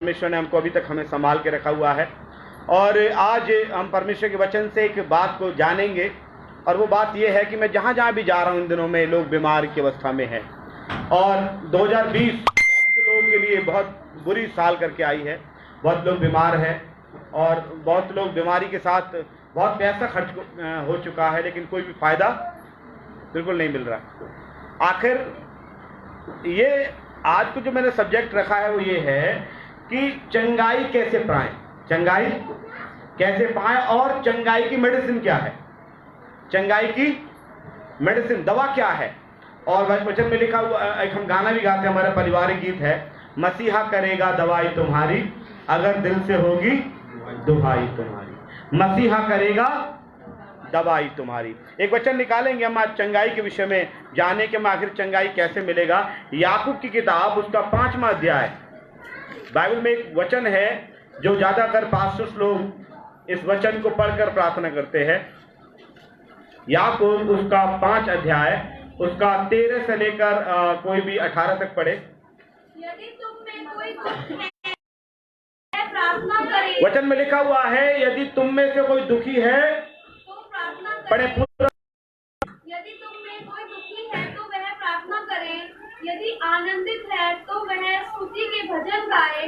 परमेश्वर ने हमको अभी तक हमें संभाल के रखा हुआ है। और आज हम परमेश्वर के वचन से एक बात को जानेंगे, और वो बात ये है कि मैं जहाँ जहाँ भी जा रहा हूँ इन दिनों में लोग बीमार की अवस्था में हैं, और 2020 बहुत से लोगों के लिए बहुत बुरी साल करके आई है। बहुत लोग बीमार हैं और बहुत लोग बीमारी के साथ बहुत पैसा खर्च हो चुका है, लेकिन कोई भी फायदा बिल्कुल नहीं मिल रहा। आखिर ये आज को जो मैंने सब्जेक्ट रखा है वो ये है कि चंगाई कैसे पाएं, चंगाई कैसे पाएं, और चंगाई की मेडिसिन क्या है, चंगाई की मेडिसिन दवा क्या है। और वचन में लिखा हुआ, एक हम गाना भी गाते हैं, हमारा पारिवारिक गीत है, मसीहा करेगा दवाई तुम्हारी अगर दिल से होगी दुहाई तुम्हारी, मसीहा करेगा दवाई तुम्हारी। एक वचन निकालेंगे हम आज चंगाई के विषय में जाने के, आखिर चंगाई कैसे मिलेगा। याकूब की किताब उसका 5वां अध्याय, बाइबल में एक वचन है जो ज्यादातर पास्टर्स लोग इस वचन को पढ़कर प्रार्थना करते हैं। याकूब उसका 5 अध्याय उसका 13 से लेकर कोई भी 18 तक पढ़े। यदि तुम में कोई दुख है प्रार्थना करे। वचन में लिखा हुआ है यदि तुम में से कोई दुखी है तो प्रार्थना पढ़े करे। पूरा। यदि तुम में कोई दुखी है तो वह प्रार्थना करे, यदि आनंदित है तो वह स्तुति के भजन गाए।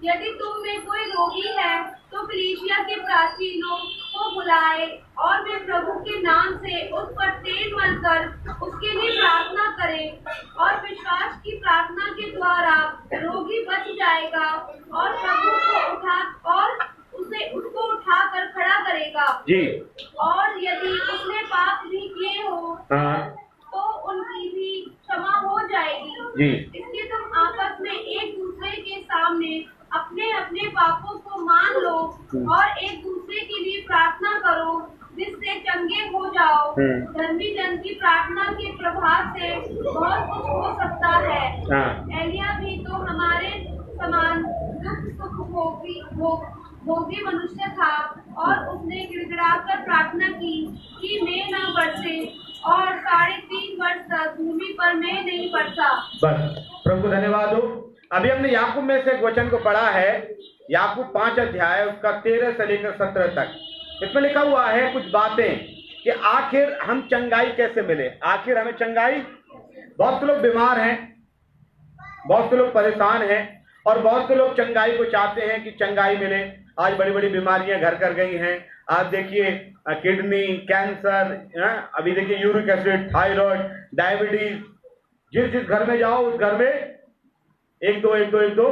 यदि तुम में कोई रोगी है तो कलीसिया के प्राचीनों को बुलाए और वे प्रभु के नाम से उस पर तेल मलकर उसके लिए प्रार्थना करे, और विश्वास की प्रार्थना के द्वारा रोगी बच जाएगा और प्रभु को उसको उठाकर खड़ा करेगा जी। और यदि उसने पाप भी किए हो हाँ तो उनकी भी क्षमा हो जाएगी जी। इसलिए तुम आपस में एक दूसरे के सामने अपने अपने पापों को मान लो और एक दूसरे के लिए प्रार्थना करो जिससे चंगे हो जाओ। धर्मी जन की प्रार्थना के प्रभाव से बहुत कुछ हो सकता है। एलिया भी तो हमारे समान दुख सुख भोगी मनुष्य था, और उसने गिड़गिड़ाकर प्रार्थना की कि मैं न बरसे, और 3.5 वर्ष तक भूमि पर मैं नहीं बरसा। बस प्रभु को धन्यवाद हो। अभी हमने याकूब में से एक वचन को पढ़ा है, याकूब 5 अध्याय उसका 13 से लेकर 17 तक। इसमें लिखा हुआ है कुछ बातें कि आखिर हम चंगाई कैसे मिले, आखिर हमें चंगाई। बहुत से लोग बीमार हैं, बहुत से लोग परेशान हैं, और बहुत से लोग चंगाई को चाहते हैं कि चंगाई मिले। आज बड़ी बड़ी बीमारियां घर कर गई हैं। आज देखिए किडनी कैंसर, अभी देखिए यूरिक एसिड, थायराइड, डायबिटीज, जिस घर में जाओ उस घर में एक दो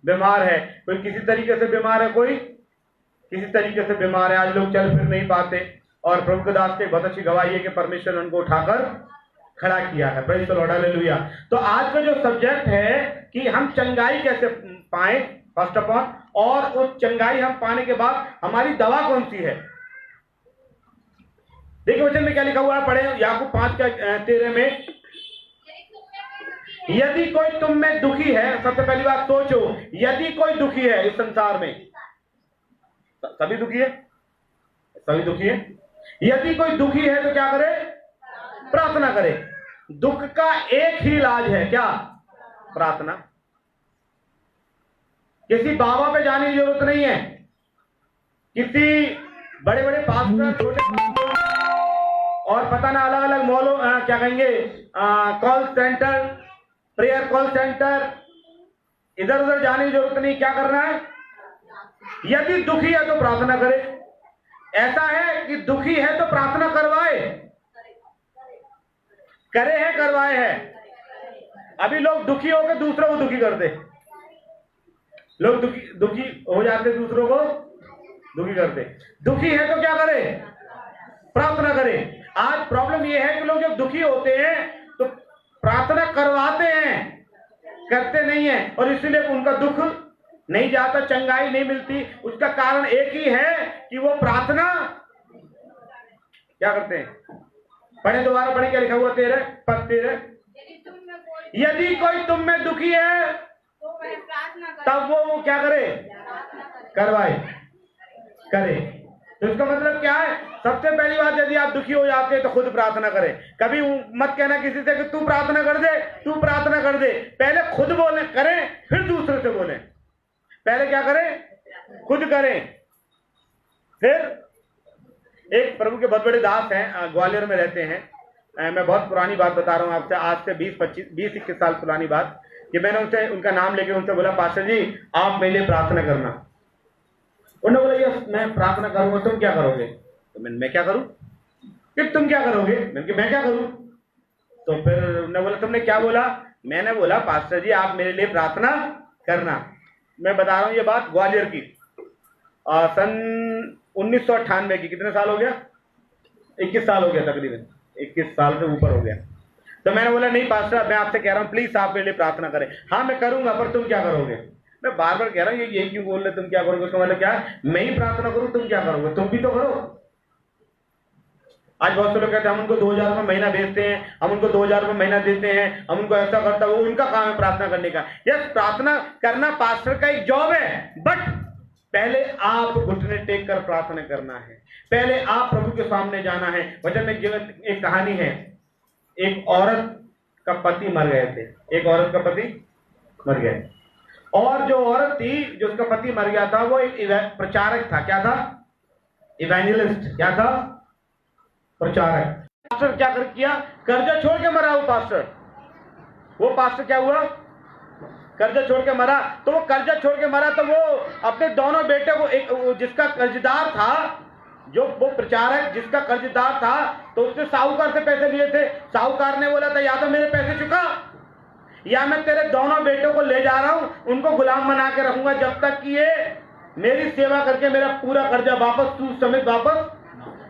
बीमार है। कोई किसी तरीके से बीमार है, कोई किसी तरीके से बीमार है। आज लोग चल फिर नहीं पाते, और प्रभु के दास की बहुत अच्छी गवाही है कि परमेश्वर ने उनको उठाकर खड़ा किया है। Praise the Lord, hallelujah. तो आज का जो सब्जेक्ट है कि हम चंगाई कैसे पाएं फर्स्ट ऑफ ऑल, और उस चंगाई हम पाने के बाद हमारी दवा कौन सी है। देखिए वचन में क्या लिखा हुआ है, पढ़े याकूब 5 का 13 में। यदि कोई तुम में दुखी है, सबसे पहली बात सोचो, यदि कोई दुखी है इस संसार में, सभी दुखी है, सभी दुखी है। यदि कोई दुखी है तो क्या करे, प्रार्थना करे। दुख का एक ही इलाज है, क्या, प्रार्थना। किसी बाबा पे जाने की जरूरत नहीं है, किसी बड़े बड़े पास्टर, छोटे और पता ना अलग अलग मॉलो क्या कहेंगे, call centre, prayer call centre, इधर उधर जाने की जरूरत नहीं। क्या करना है, यदि दुखी है तो प्रार्थना करे। ऐसा है कि दुखी है तो प्रार्थना करवाए, करे हैं, करवाए हैं। अभी लोग दुखी होकर दूसरों को दुखी करते, लोग दुखी हो जाते, दूसरों को दुखी करते। दुखी है तो क्या करे, प्रार्थना करे। आज प्रॉब्लम यह है कि लोग जब दुखी होते हैं तो प्रार्थना करवाते हैं, करते नहीं है, और इसलिए उनका दुख नहीं जाता, चंगाई नहीं मिलती। उसका कारण एक ही है कि वो प्रार्थना क्या करते हैं। पढ़े, दोबारा पढ़े, क्या लिखा हुआ 13। यदि कोई तुम में दुखी है तब वो क्या करे, करवाए, करे। तो इसका मतलब क्या है, सबसे पहली बात, यदि आप दुखी हो जाते हैं तो खुद प्रार्थना करें। कभी मत कहना किसी से कि तू प्रार्थना कर दे, तू प्रार्थना कर दे। पहले खुद बोले, करें, फिर दूसरे से बोलें। पहले क्या करें? खुद करें। फिर एक प्रभु के बहुत बड़े दास हैं, ग्वालियर में रहते हैं। मैं बहुत पुरानी बात बता रहा हूं आपसे, आज से 20-21 साल पुरानी बात, कि मैंने उनसे उनका नाम लेके उनसे बोला, पास्टर जी आप मेरे लिए प्रार्थना करना। उन्होंने बोला ये मैं प्रार्थना करूंगा, तुम क्या करोगे? तो मैं क्या करूं? कि तुम क्या करोगे? मैं क्या करूं? तो फिर उन्होंने बोला तुमने क्या बोला? मैंने बोला पास्टर जी आप मेरे लिए प्रार्थना करना। मैं बता रहा हूं ये बात ग्वालियर की, सन 1998 की। कितने साल हो गया? 21 साल हो गया, तकरीबन 21 साल से ऊपर हो गया। तो मैंने बोला नहीं पास्टर मैं आपसे कह रहा हूं प्लीज आप मेरे लिए प्रार्थना करें। हाँ मैं करूंगा, पर तुम क्या करोगे? मैं बार बार कह रहा हूं ये क्यों बोल रहे तुम क्या करोगे? उसका मतलब क्या है? मैं ही प्रार्थना करूं, तुम क्या करोगे? तुम भी तो करो। आज बहुत से लोग कहते हैं हम उनको 2000 रुपये महीना भेजते हैं, हम उनको 2000 रुपये महीना देते हैं, हम उनको ऐसा करता है, वो उनका काम है प्रार्थना करने का। यस, प्रार्थना करना पास्टर का एक जॉब है, बट पहले आप घुटने टेक कर प्रार्थना करना है, पहले आप प्रभु के सामने जाना है। वचन में एक कहानी है, एक औरत का पति मर गए थे, एक औरत का पति मर गया, और जो औरत थी जो उसका पति मर गया था वो एक प्रचारक था। क्या था? इवेंजलिस्ट। क्या था? प्रचारक। पास्टर क्या कर किया? कर्जा छोड़ के मरा वो पास्टर। वो पास्टर क्या हुआ? कर्जा छोड़ के मरा। तो वो कर्जा छोड़ के मरा तो वो अपने दोनों बेटे को, एक जिसका कर्जदार था, जो वो प्रचारक जिसका कर्जदार था, तो उसने साहूकार से पैसे लिए थे। साहूकार ने बोला था या तो मेरे पैसे चुका या मैं तेरे दोनों बेटों को ले जा रहा हूं, उनको गुलाम बना के रखूंगा जब तक कि ये मेरी सेवा करके मेरा पूरा कर्जा वापस, सूद समेत वापस,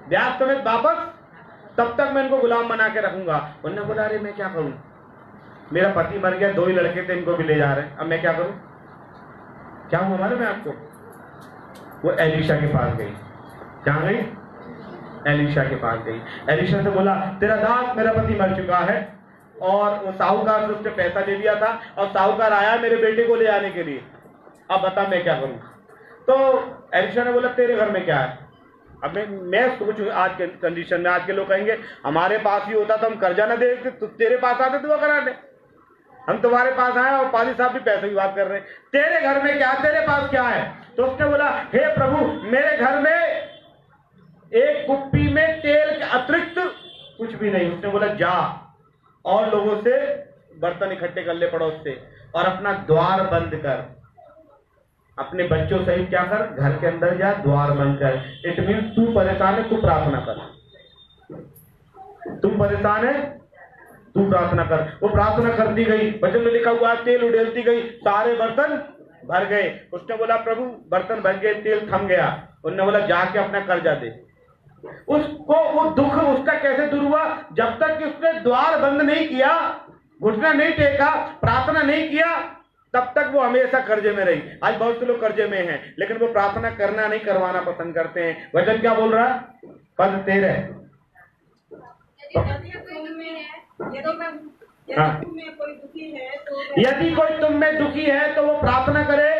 ब्याज समेत वापस, तब तक मैं इनको गुलाम बना के रखूंगा। उन्होंने बोला अरे मैं क्या करूं, मेरा पति मर गया, 2 ही लड़के थे, इनको भी ले जा रहे हैं, अब मैं क्या करूं? क्या हुआ मालूम है आपको? वो एलीशा के पास गई। कहां गई? एलीशा के पास गई। एलीशा से बोला तेरा दास मेरा पति मर चुका है, और वो साहूकार से उसने पैसा ले लिया था, और साहूकार आया मेरे बेटे को ले आने के लिए, अब बता मैं क्या करूं? तो एलीशा ने बोला तेरे घर में क्या है? अब मैं सोचूं आज के कंडीशन में, आज के लोग कहेंगे हमारे पास ही होता तो हम कर्जा ना देते, तो तेरे पास आते दुआ करा दे। हम तुम्हारे पास आए और पाली साहब भी पैसे की बात कर रहे हैं, तेरे घर में क्या, तेरे पास क्या है? तो उसने बोला हे प्रभु मेरे घर में एक कुप्पी में तेल के अतिरिक्त कुछ भी नहीं। उसने बोला जा और लोगों से बर्तन इकट्ठे कर ले पड़ोस से, और अपना द्वार बंद कर, अपने बच्चों सहित क्या कर, घर के अंदर जा, द्वार बंद कर। इट मीन तू परेशान है, तू प्रार्थना कर। तू परेशान है, तू प्रार्थना कर। वो प्रार्थना करती गई, वचन में लिखा हुआ तेल उड़ेलती गई, सारे बर्तन भर गए। उसने बोला प्रभु बर्तन भर गए, तेल थम गया। उन्होंने बोला जाके अपना कर्जा दे। उसको वो दुख उसका कैसे दूर हुआ? जब तक कि उसने द्वार बंद नहीं किया, घुटना नहीं टेका, प्रार्थना नहीं किया, तब तक वो हमेशा कर्जे में रही। आज बहुत से लोग कर्जे में हैं, लेकिन वो प्रार्थना करना नहीं, करवाना पसंद करते हैं। वचन क्या बोल रहा है? पद 13। यदि कोई तुम में दुखी है तो वो प्रार्थना करे,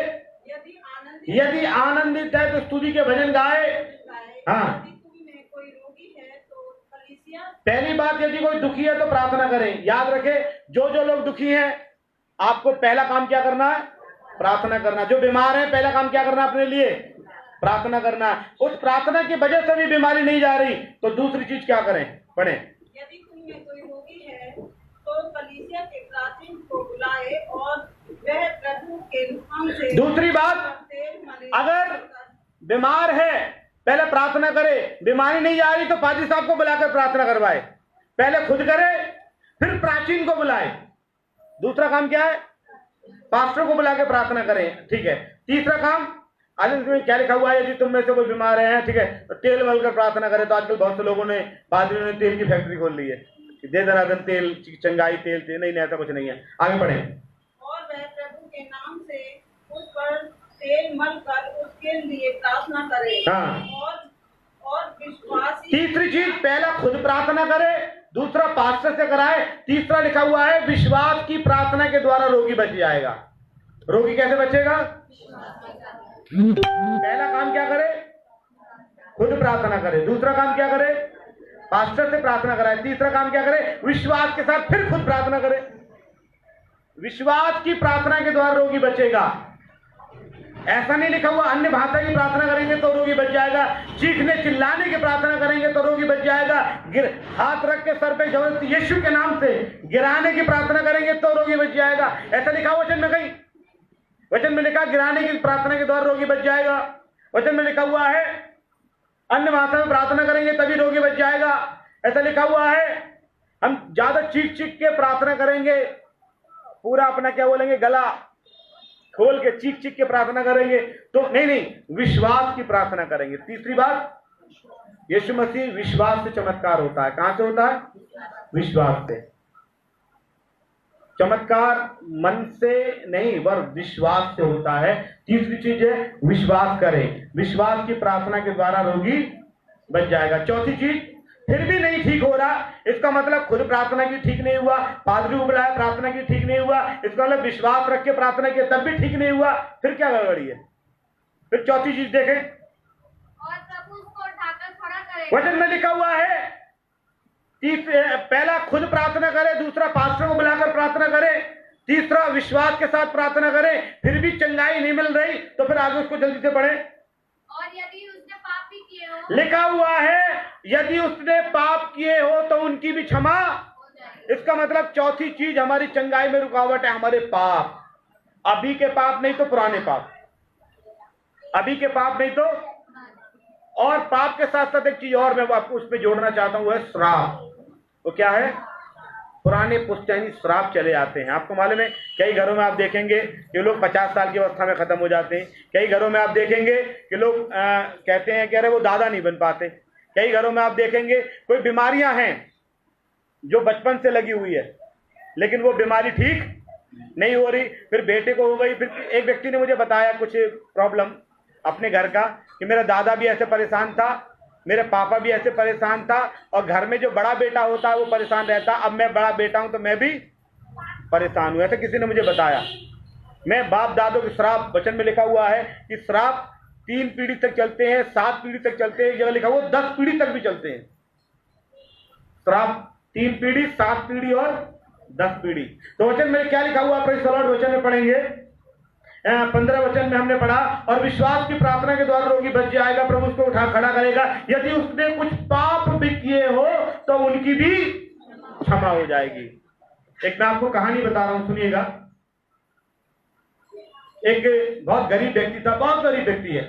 यदि आनंदित है तो स्तुति के भजन गाए। हाँ, पहली बात यदि कोई दुखी है तो प्रार्थना करें। याद रखे जो लोग दुखी हैं, आपको पहला काम क्या करना है? प्रार्थना करना। जो बीमार है पहला काम क्या करना? अपने लिए प्रार्थना करना। उस प्रार्थना की वजह से भी बीमारी नहीं जा रही तो दूसरी चीज क्या करें? पढ़ें। यदि तुम में कोई रोगी है तो कलीसिया के प्राचीन को बुलाए और वह प्रभु के नाम से। दूसरी बात, अगर बीमार है पहले प्रार्थना करे। बीमारी नहीं जा रही तो पाजी साहब को बुलाकर प्रार्थना करवाए। पहले खुद करे फिर प्राचीन को बुलाए। दूसरा काम क्या है? पास्टर को बुला के प्रार्थना करें। ठीक है। तीसरा काम, आज इसमें क्या लिखा हुआ है? यदि तुम में से कोई बीमार है, ठीक है, तो तेल मलकर प्रार्थना करें। तो आजकल बहुत से लोगों ने, पादरियों ने तेल की फैक्ट्री खोल ली है, दे दनादन तेल, चंगाई तेल से। नहीं, ऐसा कुछ नहीं है। आगे बढ़े। और वह प्रभु के नाम से उस पर तेल मलकर उसके लिए प्रार्थना करे। हाँ। और विश्वासी। तीसरी चीज, पहला खुद प्रार्थना करे, दूसरा पास्टर से कराए, तीसरा लिखा हुआ है विश्वास की प्रार्थना के द्वारा रोगी बच जाएगा। रोगी कैसे बचेगा? पहला काम क्या करे? खुद प्रार्थना करे। दूसरा काम क्या करे? पास्टर से प्रार्थना कराए। तीसरा काम क्या करे? विश्वास के साथ फिर खुद प्रार्थना करे। विश्वास की प्रार्थना के द्वारा रोगी बचेगा। ऐसा नहीं लिखा हुआ अन्य भाषा की प्रार्थना करेंगे तो रोगी बच जाएगा, चीखने चिल्लाने की प्रार्थना करेंगे तो रोगी बच जाएगा, हाथ रख के सर पे जबरदस्ती यीशु के नाम से गिराने की प्रार्थना करेंगे तो रोगी बच जाएगा। ऐसा लिखा हुआ वचन में कहीं? वचन में लिखा गिराने की प्रार्थना के द्वारा रोगी बच जाएगा। वचन में लिखा हुआ है अन्य भाषा में प्रार्थना करेंगे तभी रोगी बच जाएगा। ऐसा लिखा हुआ है हम ज्यादा चीख चीख के प्रार्थना करेंगे, पूरा अपना क्या बोलेंगे गला खोल के चीख चीख के प्रार्थना करेंगे तो नहीं, विश्वास की प्रार्थना करेंगे। तीसरी बात, यीशु मसीह विश्वास से चमत्कार होता है। कहां से होता है? विश्वास से। चमत्कार मन से नहीं वर विश्वास से होता है। तीसरी चीज है विश्वास करें, विश्वास की प्रार्थना के द्वारा रोगी बच जाएगा। चौथी चीज, फिर भी नहीं ठीक हो रहा, इसका मतलब खुद प्रार्थना की ठीक नहीं हुआ, पादरी को बुलाया प्रार्थना की ठीक नहीं हुआ, इसका मतलब विश्वास रख के प्रार्थना की तब भी ठीक नहीं हुआ, फिर क्या गड़बड़ी है? फिर चौथी चीज देखें, और प्रभु उसको उठाकर खड़ा करेगा। वचन में लिखा हुआ है कि पहला खुद प्रार्थना करे, दूसरा पास्टर को बुलाकर प्रार्थना करे, तीसरा विश्वास के साथ प्रार्थना करे, फिर भी चंगाई नहीं मिल रही तो फिर आगे उसको जल्दी से पढ़े। और यदि उसने पाप भी किए हो, लिखा हुआ है यदि उसने पाप किए हो तो उनकी भी क्षमा। इसका मतलब चौथी चीज हमारी चंगाई में रुकावट है हमारे पाप। अभी के पाप नहीं तो पुराने पाप, अभी के पाप नहीं तो, और पाप के साथ साथ एक चीज और मैं आपको उस पर जोड़ना चाहता हूं, वो है श्राप। वो क्या है? पुराने पुश्तैनी श्राप चले आते हैं। आपको मालूम है कई घरों में आप देखेंगे कि लोग 50 साल की अवस्था में खत्म हो जाते हैं। कई घरों में आप देखेंगे कि लोग कहते हैं कि अरे वो दादा नहीं बन पाते। कई घरों में आप देखेंगे कोई बीमारियां हैं जो बचपन से लगी हुई है लेकिन वो बीमारी ठीक नहीं हो रही, फिर बेटे को हो गई। फिर एक व्यक्ति ने मुझे बताया कुछ प्रॉब्लम अपने घर का कि मेरा दादा भी ऐसे परेशान था, मेरे पापा भी ऐसे परेशान था, और घर में जो बड़ा बेटा होता है वो परेशान रहता। अब मैं बड़ा बेटा हूं तो मैं भी परेशान हूं, ऐसा किसी ने मुझे बताया। मैं बाप दादों के श्राप, वचन में लिखा हुआ है कि श्राप 3 पीढ़ी तक चलते हैं, 7 पीढ़ी तक चलते हैं, एक जगह लिखा हुआ 10 पीढ़ी तक भी चलते हैं। श्राप 3 पीढ़ी, 7 पीढ़ी और 10 पीढ़ी। तो वचन में क्या लिखा हुआ? Praise the Lord. वचन में पढ़ेंगे 15 वचन में हमने पढ़ा, और विश्वास की प्रार्थना के द्वारा रोगी बच जाएगा, प्रभु उसको उठा खड़ा करेगा। यदि उसने कुछ पाप भी किए हो तो उनकी भी क्षमा हो जाएगी। एक मैं आपको कहानी बता रहा हूं, सुनिएगा। एक बहुत गरीब व्यक्ति था, बहुत गरीब व्यक्ति है,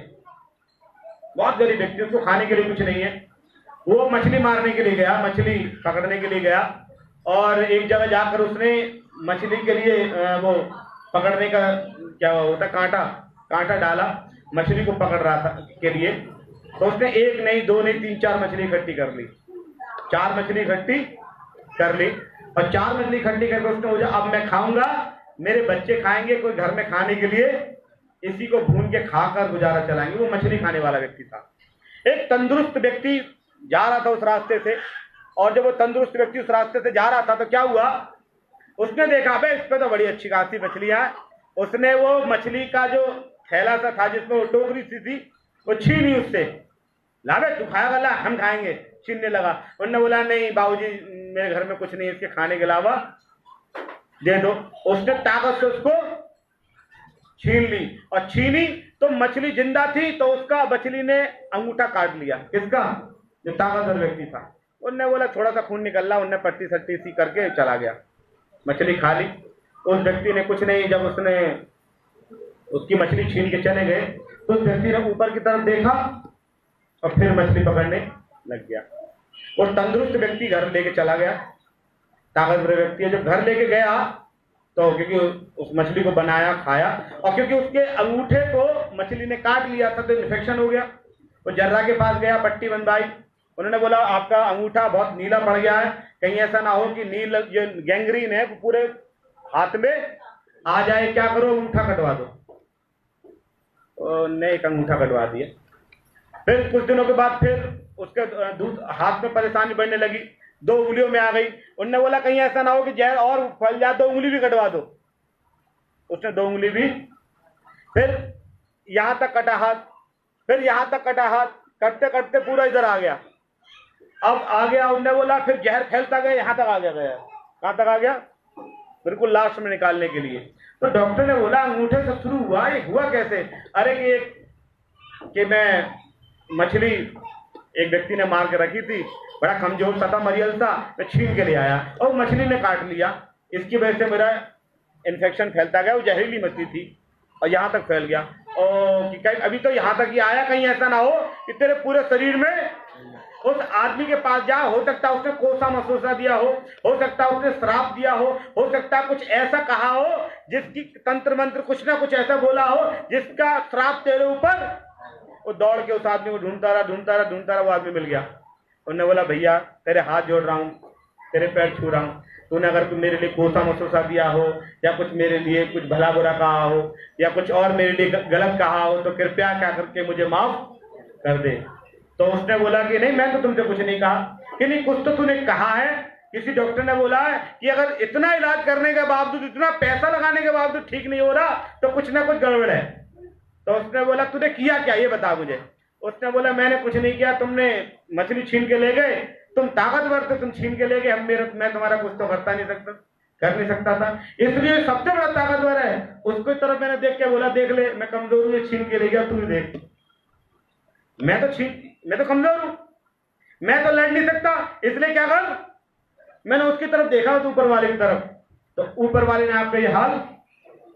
बहुत गरीब व्यक्ति, उसको खाने के लिए कुछ नहीं है। वो मछली मारने के लिए गया, मछली पकड़ने के लिए गया, और एक जगह जाकर उसने मछली के लिए वो पकड़ने का क्या होता कांटा डाला, मछली को पकड़ रहा था के लिए। तो उसने 1 नहीं 2 नहीं 3 4 मछली इकट्ठी कर ली, 4 मछली इकट्ठी कर ली, और 4 मछली इकट्ठी करके उसने बोला अब मैं खाऊंगा, मेरे बच्चे खाएंगे, कोई घर में खाने के लिए इसी को भून के खाकर गुजारा चलाएंगे। वो मछली खाने वाला व्यक्ति था। एक तंदुरुस्त व्यक्ति जा रहा था उस रास्ते से, और जब वो तंदुरुस्त व्यक्ति उस रास्ते से जा रहा था तो क्या हुआ, उसने देखा बे इस पे तो बड़ी अच्छी खासी मछलियां। उसने वो मछली का जो थैला सा था जिसमें वो टोकरी सी थी वो छीनी उससे, लावे तू खाएगा, ला हम खाएंगे, छीनने लगा। उन्होंने बोला नहीं बाबूजी मेरे घर में कुछ नहीं है इसके खाने के अलावा, दे दो। उसने ताकत से उसको छीन ली, और छीनी तो मछली जिंदा थी, तो उसका मछली ने अंगूठा काट लिया। किसका? जो ताकतवर व्यक्ति था। उनने बोला थोड़ा सा खून निकल रहा, उनने पट्टी सट्टी सी करके चला गया, मछली खा ली। उस व्यक्ति ने कुछ नहीं, जब उसने उसकी मछली छीन के चले गए तो उस व्यक्ति ने ऊपर की तरफ देखा और फिर मछली पकड़ने लग गया। वो तंदुरुस्त व्यक्ति घर लेके चला गया, ताकतवर व्यक्ति है, जब घर लेके गया तो क्योंकि उस मछली को बनाया खाया, और क्योंकि उसके अंगूठे को मछली ने काट लिया था तो इन्फेक्शन हो गया। वो जर्रा के पास गया, पट्टी बंधवाई। उन्होंने बोला आपका अंगूठा बहुत नीला पड़ गया है, कहीं ऐसा ना हो कि नील जो गैंग्रीन है वो पूरे हाथ में आ जाए, क्या करो अंगूठा कटवा दो। ने एक अंगूठा कटवा दिया। फिर कुछ दिनों के बाद फिर उसके हाथ में परेशानी बढ़ने लगी, 2 उंगलियों में आ गई। उन्होंने बोला कहीं ऐसा ना हो कि जहर और फैल जाए, 2 उंगली भी कटवा दो। उसने 2 उंगली भी, फिर यहां तक कटा हाथ, फिर यहां तक कटा हाथ, कटते कटते पूरा इधर आ गया। अब आ गया, उन्होंने बोला फिर जहर फैलता गया, यहां तक आ गया। कहां तक आ गया? बिल्कुल लास्ट में निकालने के लिए। तो डॉक्टर ने बोला अंगूठे से शुरू हुआ, ये हुआ कैसे? अरे कि मैं मछली एक व्यक्ति ने मार के रखी थी, बड़ा कमजोर सा था, मरियल सा, मैं छीन के ले आया और मछली ने काट लिया, इसकी वजह से मेरा इन्फेक्शन फैलता गया। वो जहरीली मछली थी और यहाँ तक फैल गया, और कि कहीं अभी तो यहाँ तक ही आया, कहीं ऐसा ना हो कि तेरे पूरे शरीर में। उस आदमी के पास जा, हो सकता है उसने कोसा मसोसा दिया हो सकता है उसने श्राप दिया हो सकता है कुछ ऐसा कहा हो जिसकी तंत्र मंत्र कुछ ना कुछ ऐसा बोला हो जिसका श्राप तेरे ऊपर। वो दौड़ के उस आदमी को ढूंढता रहा, वो आदमी मिल गया। उन्होंने बोला भैया तेरे हाथ जोड़ रहा हूँ, तेरे पैर छू रहा हूँ, तूने अगर तुम मेरे लिए कोसा मसोसा दिया हो या कुछ मेरे लिए कुछ भला बुरा कहा हो या कुछ और मेरे लिए गलत कहा हो तो कृपया क्या करके मुझे माफ कर दे। तो उसने बोला कि नहीं, मैं तो तुमसे कुछ नहीं कहा। कि नहीं, कुछ तो तूने कहा है। किसी डॉक्टर ने बोला है कि अगर इतना इलाज करने के बावजूद, इतना पैसा लगाने के बावजूद ठीक नहीं हो रहा तो कुछ ना कुछ गड़बड़ है। तो उसने बोला तूने किया क्या, ये बता मुझे। उसने बोला मैंने कुछ नहीं किया, तुमने मछली छीन के ले गए, तुम ताकतवर थे, तुम छीन के ले गए, मैं तुम्हारा कुछ तो कर नहीं सकता था, इसलिए सबसे बड़ा ताकतवर है उसको तरफ मैंने देख के बोला देख ले, मैं कमजोर हूँ, छीन के ले गया, तू देख, मैं तो कमजोर हूं, मैं तो लड़ नहीं सकता, इसलिए क्या कर, मैंने उसकी तरफ देखा तो ऊपर वाले की तरफ, तो ऊपर वाले ने आपका ये हाल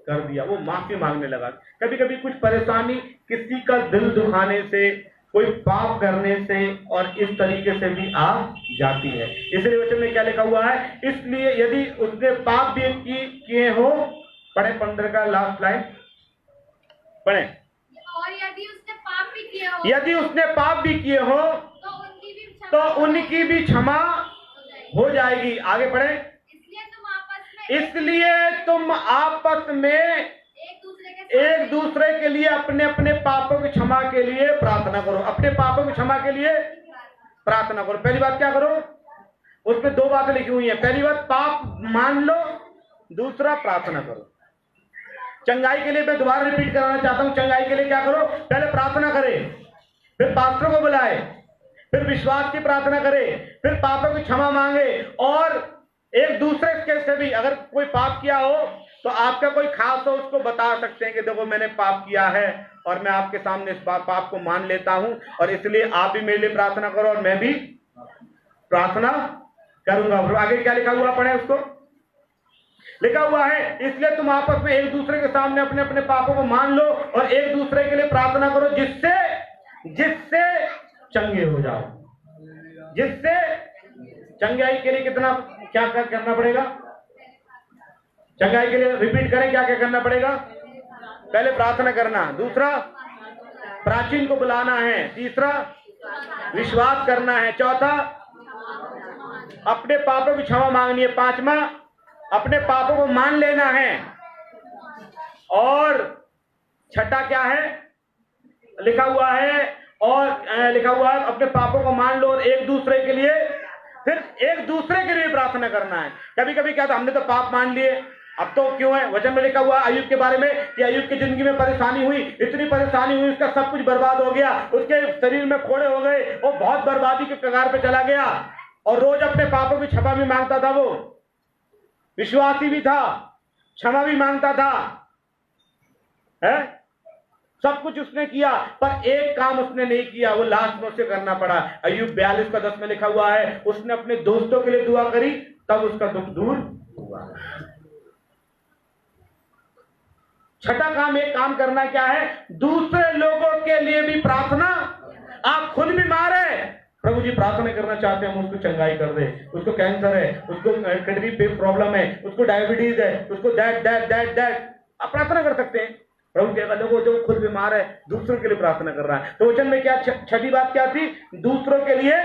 कर दिया। वो माफी मांगने लगा। कभी कभी कुछ परेशानी किसी का दिल दुखाने से, कोई पाप करने से और इस तरीके से भी आ जाती है। इसलिए वचन में क्या लिखा हुआ है, इसलिए यदि उसने पाप भी किए हो, पढ़े 15 का लास्ट लाइन पढ़े, और यदि उसने पाप भी किए हो, तो उनकी भी क्षमा हो जाएगी। आगे पढ़े, इसलिए तुम आपस में एक दूसरे के लिए अपने अपने पापों की क्षमा के लिए प्रार्थना करो। अपने पापों की क्षमा के लिए प्रार्थना करो। पहली बात क्या करो, उसमें 2 बातें लिखी हुई हैं। पहली बात पाप मान लो, दूसरा प्रार्थना करो। चंगाई के लिए मैं दोबारा रिपीट कराना चाहता हूं, चंगाई के लिए क्या करो, पहले प्रार्थना करे, फिर पास्टर को बुलाए, फिर विश्वास की प्रार्थना करे, फिर पापों की क्षमा मांगे, और एक दूसरे के से भी अगर कोई पाप किया हो तो आपका कोई खास हो उसको बता सकते हैं कि देखो मैंने पाप किया है और मैं आपके सामने इस पाप को मान लेता हूं और इसलिए आप भी मेरे लिए प्रार्थना करो और मैं भी प्रार्थना करूंगा। आगे क्या लिखा हुआ पढ़े उसको, लिखा हुआ है इसलिए तुम आपस में एक दूसरे के सामने अपने अपने पापों को मान लो और एक दूसरे के लिए प्रार्थना करो जिससे चंगे हो जाओ। जिससे चंगाई के लिए कितना क्या करना पड़ेगा, चंगाई के लिए रिपीट करें, क्या क्या करना पड़ेगा, पहले प्रार्थना करना, दूसरा प्राचीन को बुलाना है, तीसरा विश्वास करना है, चौथा अपने पापों की क्षमा मांगनी है, पांचवा अपने पापों को मान लेना है, और छठा क्या है लिखा हुआ है, और लिखा हुआ है अपने पापों को मान लो और एक दूसरे के लिए, फिर एक दूसरे के लिए प्रार्थना करना है। कभी कभी क्या था, हमने तो पाप मान लिए, अब तो क्यों है, वचन में लिखा हुआ अय्यूब के बारे में कि अय्यूब की जिंदगी में परेशानी हुई, इतनी परेशानी हुई, उसका सब कुछ बर्बाद हो गया, उसके शरीर में फोड़े हो गए, वो बहुत बर्बादी के कगार पे चला गया, और रोज अपने पापों की क्षमा भी मांगता था। वो विश्वासी भी था, क्षमा भी मांगता था, है सब कुछ उसने किया, पर एक काम उसने नहीं किया, वो लास्ट में उसे करना पड़ा। अय्यूब 42 का 10 में लिखा हुआ है, उसने अपने दोस्तों के लिए दुआ करी, तब उसका दुख दूर हुआ। छठा काम, एक काम करना क्या है, दूसरे लोगों के लिए भी प्रार्थना। आप खुद बीमार है, प्रभु जी प्रार्थना करना चाहते हैं, हम उसको चंगाई कर दे, उसको कैंसर है, उसको किडनी पे प्रॉब्लम है, उसको डायबिटीज है, उसको दैट आप प्रार्थना कर सकते हैं। प्रभु कहता देखो जो खुद बीमार है दूसरों के लिए प्रार्थना कर रहा है। तो वचन में क्या छठी बात क्या थी, दूसरों के लिए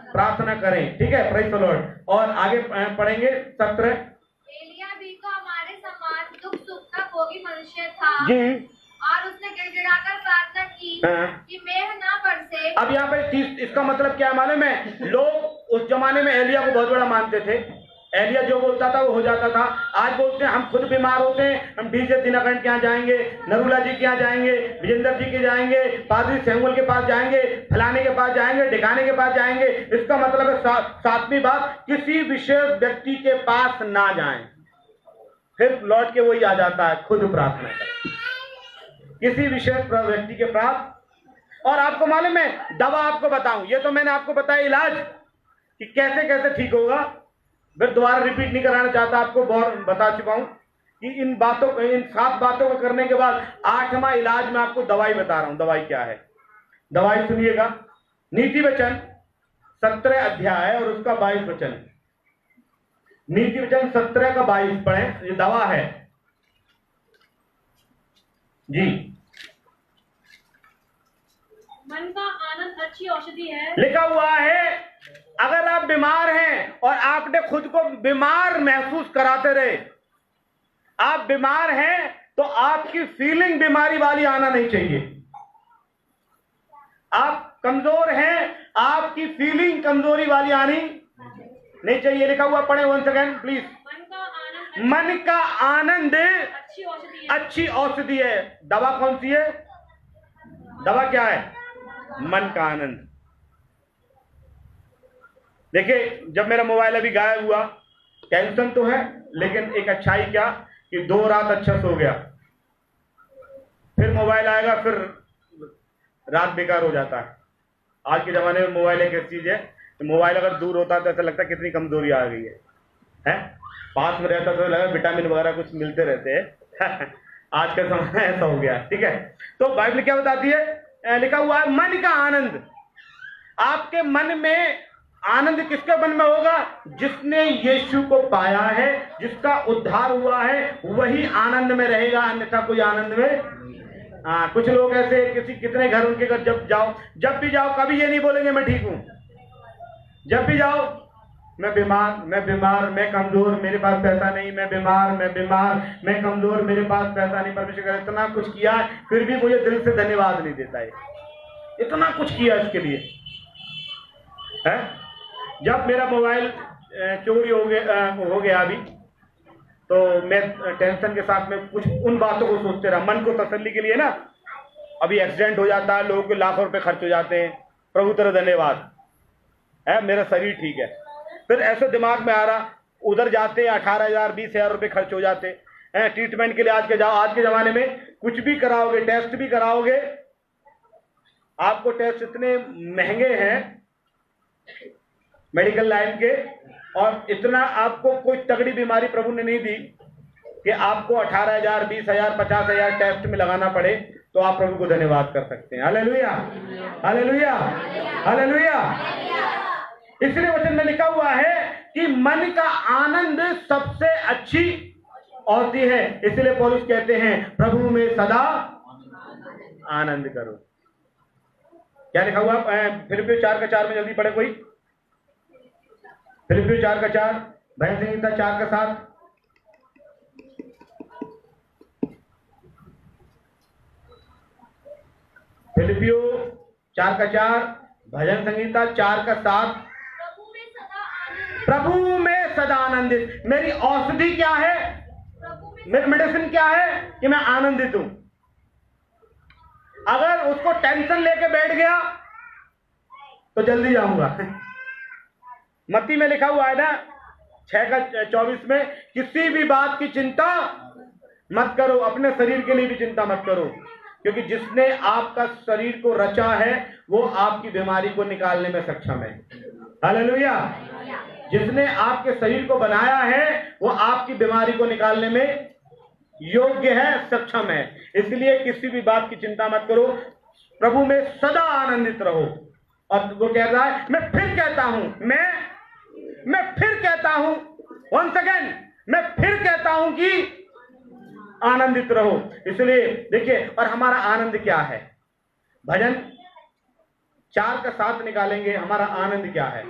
प्रार्थना करें, ठीक है, प्रेज़ द लॉर्ड। और आगे पढ़ेंगे 17। एलिया भी तो हमारे समान दुख सुख का भोगी मनुष्य था जी, और उसने गिड़गिड़ाकर प्रार्थना की कि मेघ ना बरसे। अब यहाँ पे इसका मतलब क्या है मालूम है, लोग उस जमाने में एलिया को बहुत बड़ा मानते थे, एलिया जो बोलता था वो हो जाता था। आज बोलते हैं हम खुद बीमार होते हैं, हम डीजे दिनकरण के यहाँ जाएंगे, नरूला जी के यहाँ जाएंगे, विजेंद्र जी के जाएंगे, पादरी सेंगुल के पास जाएंगे, फलाने के पास जाएंगे, ढिकाने के पास जाएंगे। इसका मतलब है सातवीं बात, किसी विशेष व्यक्ति के पास ना जाएं। फिर लौट के वही आ जाता है, खुद प्रार्थना करें किसी विशेष व्यक्ति के प्राप्त। और आपको मालूम है, दवा आपको बताऊं, ये तो मैंने आपको बताया इलाज कि कैसे कैसे ठीक होगा, फिर दोबारा रिपीट नहीं कराना चाहता, आपको बहुत बता चुका हूं कि इन 7 बातों को करने के बाद 8वां इलाज में आपको दवाई बता रहा हूं। दवाई क्या है? दवाई सुनिएगा, नीति वचन 17 अध्याय और उसका 22 वचन। नीति वचन 17 का 22 पढ़ें, ये दवा है जी। मन का आनंद अच्छी औषधि है। लिखा हुआ है, अगर आप बीमार हैं और आपने खुद को बीमार महसूस कराते रहे, आप बीमार हैं तो आपकी फीलिंग बीमारी वाली आना नहीं चाहिए। आप कमजोर हैं, आपकी फीलिंग कमजोरी वाली आनी नहीं चाहिए। लिखा हुआ पढ़े वन सेकेंड प्लीज। मन का आनंद अच्छी औषधि है। दवा कौन सी है? दवा क्या है? मन का आनंद। देखिए, जब मेरा मोबाइल अभी गायब हुआ, टेंशन तो है, लेकिन एक अच्छाई क्या कि 2 रात अच्छा सो गया। फिर मोबाइल आएगा, फिर रात बेकार हो जाता है। आज के जमाने में मोबाइल एक ऐसी चीज है, मोबाइल अगर दूर होता तो ऐसा लगता है कितनी कमजोरी आ गई है? पास में रहता तो लगा विटामिन वगैरह कुछ मिलते रहते हैं। आज का समय ऐसा हो गया, ठीक है। तो बाइबल क्या बताती है? लिखा हुआ है मन का आनंद। आपके मन में आनंद किसके मन में होगा? जिसने यीशु को पाया है, जिसका उद्धार हुआ है, वही आनंद में रहेगा, अन्यथा कोई आनंद में। कुछ लोग ऐसे, कितने घर उनके घर जब भी जाओ कभी ये नहीं बोलेंगे मैं ठीक हूं। जब भी जाओ मैं बीमार, मैं कमजोर, मेरे पास पैसा नहीं, मैं बीमार, मैं कमजोर, मेरे पास पैसा नहीं। परमेश्वर का इतना कुछ किया फिर भी मुझे दिल से धन्यवाद नहीं देता है। इतना कुछ किया इसके लिए है। जब मेरा मोबाइल चोरी हो गया अभी, तो मैं टेंशन के साथ में कुछ उन बातों को सोचते रहा, मन को तसल्ली के लिए ना। अभी एक्सीडेंट हो जाता है, लोगों के लाखों रुपए खर्च हो जाते हैं, प्रभु तेरा धन्यवाद है मेरा शरीर ठीक है। फिर ऐसे दिमाग में आ रहा, उधर जाते 18,000 20,000 रुपए खर्च हो जाते हैं ट्रीटमेंट के लिए। आज के जमाने में कुछ भी कराओगे, टेस्ट भी कराओगे, आपको टेस्ट इतने महंगे हैं मेडिकल लाइन के, और इतना आपको कोई तगड़ी बीमारी प्रभु ने नहीं दी कि आपको 18,000 20,000 50,000 टेस्ट में लगाना पड़े। तो आप प्रभु को धन्यवाद कर सकते हैं। Hallelujah, hallelujah, hallelujah. इसलिए वचन में लिखा हुआ है कि मन का आनंद सबसे अच्छी औषधि है। इसलिए पौलुस कहते हैं प्रभु में सदा आनंद करो। क्या लिखा हुआ? फिलिपियों 4:4 में जल्दी पढ़े कोई। फिलिपियों 4:4, भजन संहिता 4:7। फिलिपियों 4:4, भजन संहिता 4:7। प्रभु में सदा आनंदित। मेरी औषधि क्या है? मेरी मेडिसिन क्या है? कि मैं आनंदित हूं। अगर उसको टेंशन लेके बैठ गया तो जल्दी जाऊंगा। मत्ती में लिखा हुआ है ना 6:24 में, किसी भी बात की चिंता मत करो, अपने शरीर के लिए भी चिंता मत करो, क्योंकि जिसने आपका शरीर को रचा है वो आपकी बीमारी को निकालने में सक्षम है। हालेलुया। जिसने आपके शरीर को बनाया है वो आपकी बीमारी को निकालने में योग्य है, सक्षम है। इसलिए किसी भी बात की चिंता मत करो, प्रभु में सदा आनंदित रहो। और वो कह रहा है, मैं फिर कहता हूं, मैं फिर कहता हूं, once again, मैं फिर कहता हूं कि आनंदित रहो। इसलिए देखिए, और हमारा आनंद क्या है? भजन 4:7 निकालेंगे, हमारा आनंद क्या है?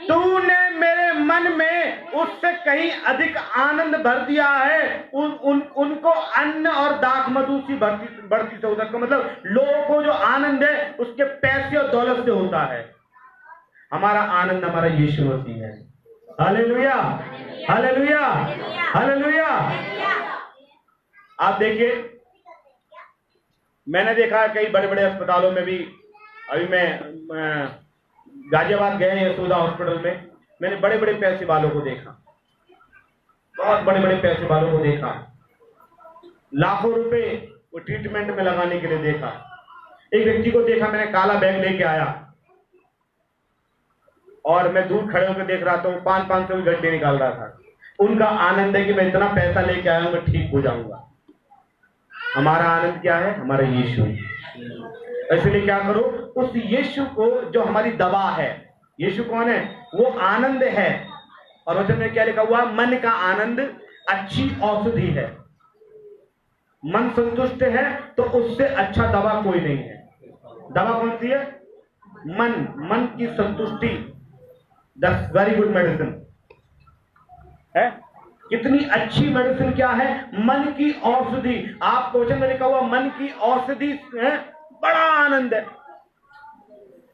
तूने मेरे मन में उससे कहीं अधिक आनंद भर दिया है। उनको अन्न और दाख मधु सी बढ़ती से होता है। मतलब लोगों को जो आनंद है उसके पैसे और दौलत से होता है। हमारा आनंद हमारा यीशु मसीह है। Hallelujah, hallelujah, hallelujah. आप देखिए, मैंने देखा कई बड़े बड़े अस्पतालों में भी, अभी मैं गाजियाबाद गए यशोदा हॉस्पिटल में, मैंने बड़े बड़े पैसे वालों को देखा। बहुत बड़े बड़े पैसे वालों को देखा, लाखों रुपए वो ट्रीटमेंट में लगाने के लिए देखा। एक व्यक्ति को देखा मैंने, काला बैग लेके आया और मैं दूर खड़े होकर देख रहा था, वो 500 की गड्ढे निकाल रहा था। उनका आनंद है कि मैं इतना पैसा लेके आया हूं, मैं ठीक हो जाऊंगा। हमारा आनंद क्या है? हमारा यीशु। इसलिए क्या करो, उस यीशु को जो हमारी दवा है, यीशु कौन है? वो आनंद है। और वचन में क्या लिखा हुआ? मन का आनंद अच्छी औषधि है। मन संतुष्ट है तो उससे अच्छा दवा कोई नहीं है। दवा कौन सी है? मन की संतुष्टि, दैट्स वेरी गुड मेडिसिन है। कितनी अच्छी मेडिसिन क्या है? मन की औषधि। आपको वचन में लिखा हुआ मन की औषधि है, बड़ा आनंद है।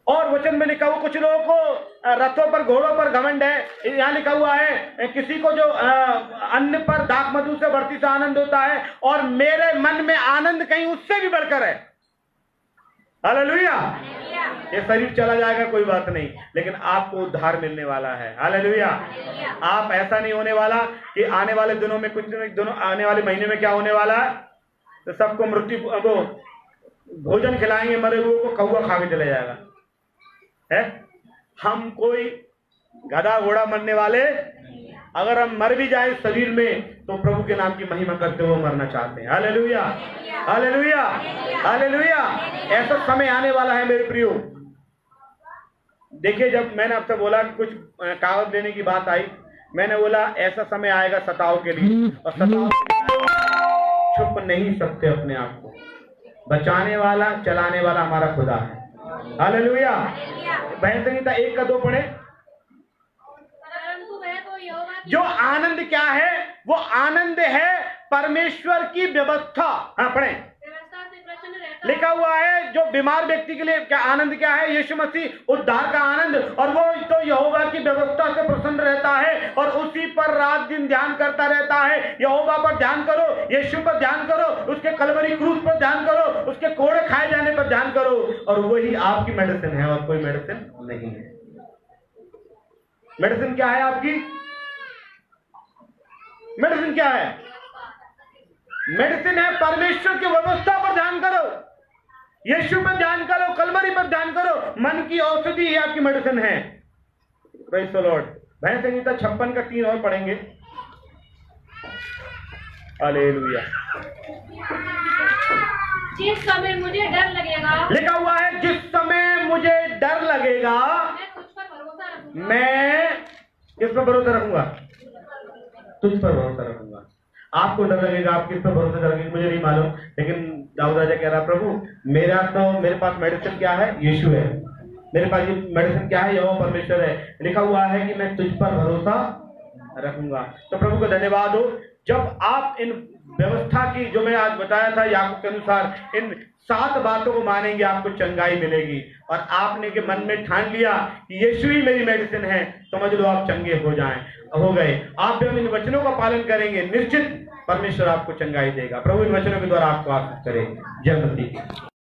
और वचन में लिखा हुआ कुछ लोगों को रथों पर घोड़ों पर घमंड है। यहां लिखा हुआ है किसी को जो अन्न पर दाख मधु से बढ़ती से आनंद होता है, और मेरे मन में आनंद कहीं उससे भी बढ़कर है। हालेलुया। ये शरीर चला जाएगा कोई बात नहीं, लेकिन आपको उद्धार मिलने वाला है। हालेलुया। आप ऐसा नहीं होने वाला कि आने वाले दिनों में आने वाले महीने में क्या होने वाला है, तो सबको मृत्यु वो भोजन खिलाएंगे, मरे हुए को कौवा खा के चले जाएगा है। हम कोई गधा घोड़ा मरने वाले, अगर हम मर भी जाए शरीर में तो प्रभु के नाम की महिमा करते हुए मरना चाहते हैं। Hallelujah, hallelujah, hallelujah. ऐसा समय आने वाला है मेरे प्रियो। देखिए, जब मैंने आपसे बोला कि कुछ कागज लेने की बात आई, मैंने बोला ऐसा समय आएगा सताओ के लिए, और सताओ छुप नहीं सकते अपने आप को। बचाने वाला चलाने वाला हमारा खुदा है। हालेलुया। भजन संहिता 1 का 2 पढ़े। जो आनंद क्या है? वो आनंद है परमेश्वर की व्यवस्था। हाँ पढ़े। लिखा हुआ है जो बीमार व्यक्ति के लिए क्या आनंद क्या है? यीशु मसीह उद्धार का आनंद। और वो तो यहोवा की व्यवस्था से प्रसन्न रहता है और उसी पर रात दिन ध्यान करता रहता है। यहोवा पर ध्यान करो, यीशु पर ध्यान करो, उसके कलवरी क्रूस पर ध्यान करो, उसके कोड़े खाए जाने पर ध्यान करो, और वही आपकी मेडिसिन है और कोई मेडिसिन नहीं है। मेडिसिन क्या है आपकी? मेडिसिन क्या है? मेडिसिन है परमेश्वर की व्यवस्था पर ध्यान करो, यीशु पर ध्यान करो, कलवरी पर ध्यान करो। मन की औषधि ही आपकी मेडिसिन है। Praise the lord. भजन संहिता 56 का 3 और पढ़ेंगे। हालेलुया। जिस समय मुझे डर लगेगा, लिखा हुआ है जिस समय मुझे डर लगेगा मैं तुझ पर भरोसा रखूंगा। मैं किस पर भरोसा रखूंगा? तुझ पर भरोसा रखूंगा। आपको डर लगेगा, आप किस पर भरोसा रखेंगे मुझे नहीं मालूम, लेकिन दाऊद राजा कह रहा प्रभु मेरे पास मेडिसिन क्या है? यीशु है। मेरे पास ये मेडिसिन क्या है? यहोवा परमेश्वर है। लिखा हुआ है कि मैं तुझ पर भरोसा रखूंगा। तो प्रभु को धन्यवाद हो। जब आप इन व्यवस्था की जो मैं आज बताया था याकूब के अनुसार, इन 7 बातों को मानेंगे, आपको चंगाई मिलेगी। और आपने के मन में ठान लिया कि यीशु ही मेरी मेडिसिन है, समझ लो आप चंगे हो गए। आप जब इन वचनों का पालन करेंगे, निश्चित परमेश्वर आपको चंगाई देगा। प्रभु इन वचनों के द्वारा आपको आशीष करे। जय मसीह।